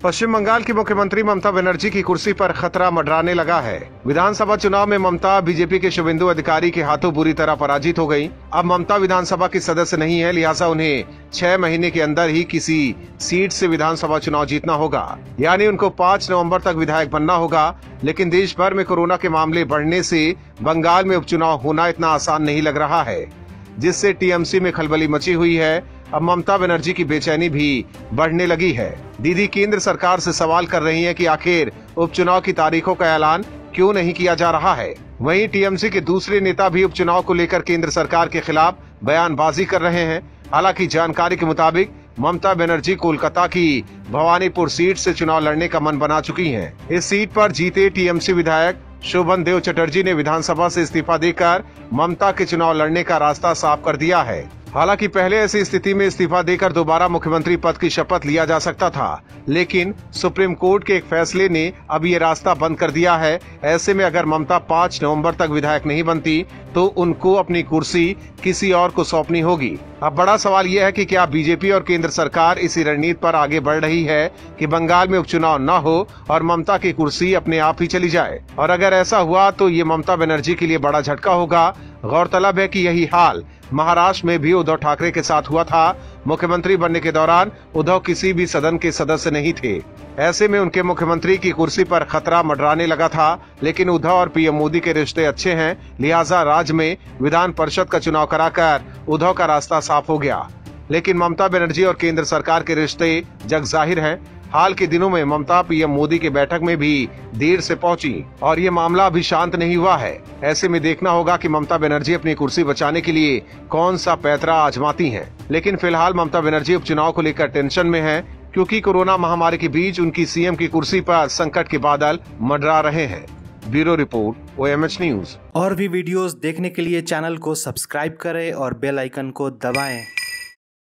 पश्चिम बंगाल की मुख्यमंत्री ममता बनर्जी की कुर्सी पर खतरा मंडराने लगा है। विधानसभा चुनाव में ममता बीजेपी के शुभेंदु अधिकारी के हाथों बुरी तरह पराजित हो गयी। अब ममता विधानसभा की सदस्य नहीं है, लिहाजा उन्हें 6 महीने के अंदर ही किसी सीट से विधानसभा चुनाव जीतना होगा, यानी उनको 5 नवंबर तक विधायक बनना होगा। लेकिन देश भर में कोरोना के मामले बढ़ने से बंगाल में उपचुनाव होना इतना आसान नहीं लग रहा है, जिससे टीएमसी में खलबली मची हुई है। अब ममता बनर्जी की बेचैनी भी बढ़ने लगी है। दीदी केंद्र सरकार से सवाल कर रही हैं कि आखिर उपचुनाव की तारीखों का ऐलान क्यों नहीं किया जा रहा है। वहीं टीएमसी के दूसरे नेता भी उपचुनाव को लेकर केंद्र सरकार के खिलाफ बयानबाजी कर रहे हैं। हालांकि जानकारी के मुताबिक ममता बनर्जी कोलकाता की भवानीपुर सीट से चुनाव लड़ने का मन बना चुकी हैं। इस सीट पर जीते टीएमसी विधायक शोभन देव चटर्जी ने विधानसभा से इस्तीफा देकर ममता के चुनाव लड़ने का रास्ता साफ कर दिया है। हालांकि पहले ऐसी स्थिति में इस्तीफा देकर दोबारा मुख्यमंत्री पद की शपथ लिया जा सकता था, लेकिन सुप्रीम कोर्ट के एक फैसले ने अब ये रास्ता बंद कर दिया है। ऐसे में अगर ममता 5 नवंबर तक विधायक नहीं बनती तो उनको अपनी कुर्सी किसी और को सौंपनी होगी। अब बड़ा सवाल यह है कि क्या बीजेपी और केंद्र सरकार इसी रणनीति पर आगे बढ़ रही है कि बंगाल में उपचुनाव न हो और ममता की कुर्सी अपने आप ही चली जाए। और अगर ऐसा हुआ तो ये ममता बनर्जी के लिए बड़ा झटका होगा। गौरतलब है कि यही हाल महाराष्ट्र में भी उद्धव ठाकरे के साथ हुआ था। मुख्यमंत्री बनने के दौरान उद्धव किसी भी सदन के सदस्य नहीं थे। ऐसे में उनके मुख्यमंत्री की कुर्सी पर खतरा मंडराने लगा था। लेकिन उद्धव और पीएम मोदी के रिश्ते अच्छे हैं, लिहाजा राज्य में विधान परिषद का चुनाव कराकर उद्धव का रास्ता साफ हो गया। लेकिन ममता बनर्जी और केंद्र सरकार के रिश्ते जग जाहिर हैं। हाल के दिनों में ममता पीएम मोदी के बैठक में भी देर से पहुंची और ये मामला अभी शांत नहीं हुआ है। ऐसे में देखना होगा कि ममता बनर्जी अपनी कुर्सी बचाने के लिए कौन सा पैंतरा आजमाती हैं। लेकिन फिलहाल ममता बनर्जी उपचुनाव को लेकर टेंशन में हैं, क्योंकि कोरोना महामारी के बीच उनकी सीएम की कुर्सी पर संकट के बादल मंडरा रहे हैं। Bureau report, OMH news. और भी वीडियोस देखने के लिए चैनल को सब्सक्राइब करें और बेल आइकन को दबाएं।